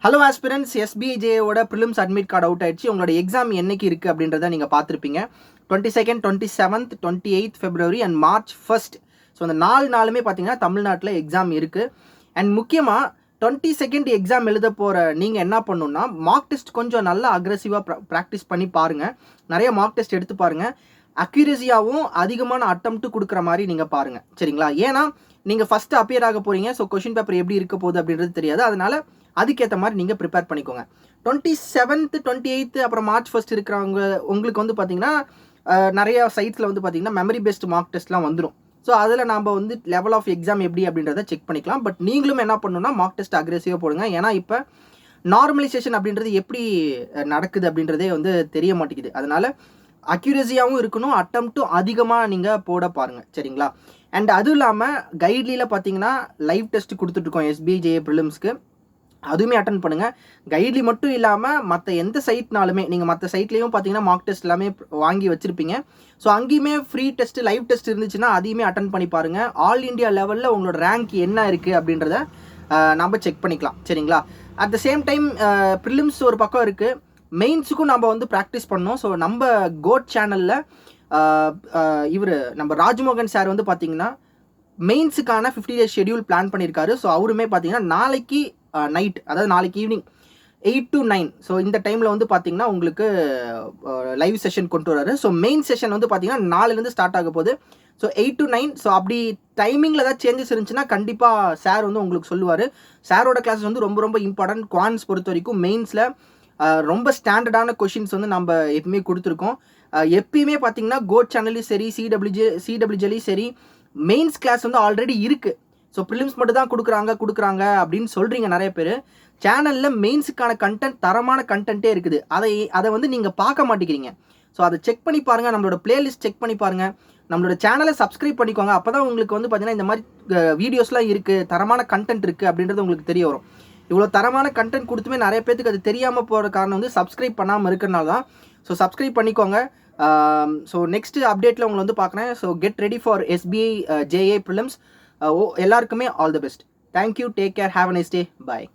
Hello aspirants, எஸ்பிஐஜேயோட prelims admit card out ஆயிடுச்சு. உங்களோட எக்ஸாம் என்னைக்கு இருக்குது அப்படின்றத நீங்கள் பார்த்துருப்பீங்க. 22nd, 27th, 28th February and March 1st. So அந்த 4 நாளுமே பார்த்தீங்கன்னா தமிழ்நாட்டில் எக்ஸாம் இருக்குது. அண்ட் முக்கியமாக 22nd எக்ஸாம் எழுத போகிற நீங்கள் என்ன பண்ணணுன்னா, மார்க் டெஸ்ட் கொஞ்சம் நல்லா அக்ரெசிவாக ப்ராக்டிஸ் பண்ணி பாருங்கள். நிறைய மார்க் டெஸ்ட் எடுத்து பாருங்கள். அக்யூரஸியாகவும் அதிகமான அட்டம்ப்ட்டு கொடுக்குற மாதிரி நீங்கள் பாருங்கள், சரிங்களா? ஏன்னா நீங்கள் ஃபஸ்ட்டு அப்பியர் ஆக போகிறீங்க. ஸோ கொஷின் பேப்பர் எப்படி இருக்க போகுது அப்படின்றது தெரியாது. அதனால் அதுக்கேற்ற மாதிரி நீங்கள் ப்ரிப்பேர் பண்ணிக்கோங்க. 27th, 28th அப்புறம் March 1st இருக்கிறவங்க உங்களுக்கு வந்து பார்த்தீங்கன்னா நிறைய சைட்ஸில் வந்து பார்த்தீங்கன்னா மெமரி பேஸ்ட் மார்க் டெஸ்ட்லாம் வந்துடும். ஸோ அதில் நாம் வந்து லெவல் ஆஃப் எக்ஸாம் எப்படி அப்படின்றத செக் பண்ணிக்கலாம். பட் நீங்களும் என்ன பண்ணணும்னா மார்க் டெஸ்ட் அக்ரெசிவாக போடுங்க. ஏன்னா இப்போ நார்மலைசேஷன் அப்படின்றது எப்படி நடக்குது அப்படின்றதே வந்து தெரிய மாட்டேங்குது. அதனால் அக்யூரஸியாகவும் இருக்கணும், அட்டம்ப்ட்டும் அதிகமாக நீங்கள் போட பாருங்கள், சரிங்களா? அண்ட் அதுவும் இல்லாமல் கைட்லியில் பார்த்தீங்கன்னா லைவ் டெஸ்ட் கொடுத்துட்ருக்கோம் எஸ்பிஐஜேஏ ப்ரிலிம்ஸ்க்கு. அதுவுமே அட்டன் பண்ணுங்கள். கைட்லி மட்டும் இல்லாமல் மற்ற எந்த சைட்னாலுமே நீங்கள் மற்ற சைட்லேயும் பார்த்தீங்கன்னா மார்க் டெஸ்ட் எல்லாமே வாங்கி வச்சுருப்பீங்க. ஸோ அங்கேயுமே ஃப்ரீ டெஸ்ட் லைவ் டெஸ்ட் இருந்துச்சுன்னா அதையுமே அட்டன் பண்ணி பாருங்கள். ஆல் இண்டியா லெவலில் உங்களோட ரேங்க் என்ன இருக்குது அப்படின்றத நம்ம செக் பண்ணிக்கலாம், சரிங்களா? At the same time prelims ஒரு பக்கம் இருக்குது, மெயின்ஸுக்கும் நம்ம வந்து ப்ராக்டிஸ் பண்ணோம். ஸோ நம்ம கோட் சேனலில் நம்ம ராஜ்மோகன் சார் வந்து பார்த்தீங்கன்னா மெயின்ஸுக்கான 50 days ஷெடியூல் பிளான் பண்ணியிருக்காரு. ஸோ அவருமே பார்த்தீங்கன்னா நாளைக்கு நைட், அதாவது நாளைக்கு ஈவினிங் 8 to 9, ஸோ இந்த டைமில் வந்து பார்த்தீங்கன்னா உங்களுக்கு லைவ் செஷன் கொண்டு வராரு. ஸோ மெயின் செஷன் வந்து பார்த்தீங்கன்னா நாலுலேருந்து ஸ்டார்ட் ஆக போகுது. So 8 to 9. ஸோ அப்படி டைமிங்கில் ஏதாவது சேஞ்சஸ் இருந்துச்சுன்னா கண்டிப்பாக சார் வந்து உங்களுக்கு சொல்லுவார். சாரோட கிளாஸஸ் வந்து ரொம்ப ரொம்ப இம்பார்ட்டன்ட். குவான்ஸ் பொறுத்த வரைக்கும் மெயின்ஸில் ரொம்ப ஸ்டாண்டர்டான கொஷின்ஸ் வந்து நம்ம எப்பவுமே கொடுத்துருக்கோம். எப்பயுமே பார்த்தீங்கன்னா கோட் சேனல்லையும் சரி, சிடபிள்யூஜிலையும் சரி, மெயின்ஸ் கிளாஸ் வந்து ஆல்ரெடி இருக்குது. ஸோ ப்ரிலிம்ஸ் மட்டும் தான் கொடுக்குறாங்க அப்படின்னு சொல்கிறீங்க நிறைய பேர். சேனலில் மெயின்ஸுக்கான கண்டென்ட், தரமான கண்டென்ட்டே இருக்குது. அதை வந்து நீங்கள் பார்க்க மாட்டேங்கிறீங்க. ஸோ அதை செக் பண்ணி பாருங்கள். நம்மளோட பிளேலிஸ்ட் செக் பண்ணி பாருங்கள். நம்மளோட சேனலை சப்ஸ்கிரைப் பண்ணிக்கோங்க. அப்போ தான் உங்களுக்கு வந்து பார்த்தீங்கன்னா இந்த மாதிரி வீடியோஸ்லாம் இருக்குது, தரமான கண்டென்ட் இருக்குது அப்படின்றது உங்களுக்கு தெரிய வரும். இவ்வளோ தரமான கண்டென்ட் கொடுத்துமே நிறைய பேருக்கு அது தெரியாமல் போகிற காரணம் வந்து சப்ஸ்கிரைப் பண்ணாமல் இருக்கிறனால தான். ஸோ சப்ஸ்கிரைப் பண்ணிக்கோங்க. ஸோ நெக்ஸ்ட் அப்டேட்டில் உங்களை வந்து பார்க்குறேன். So get ready for SBI JA prelims. எல்லாருக்குமே all the best. Thank you, take care, have a nice day, bye.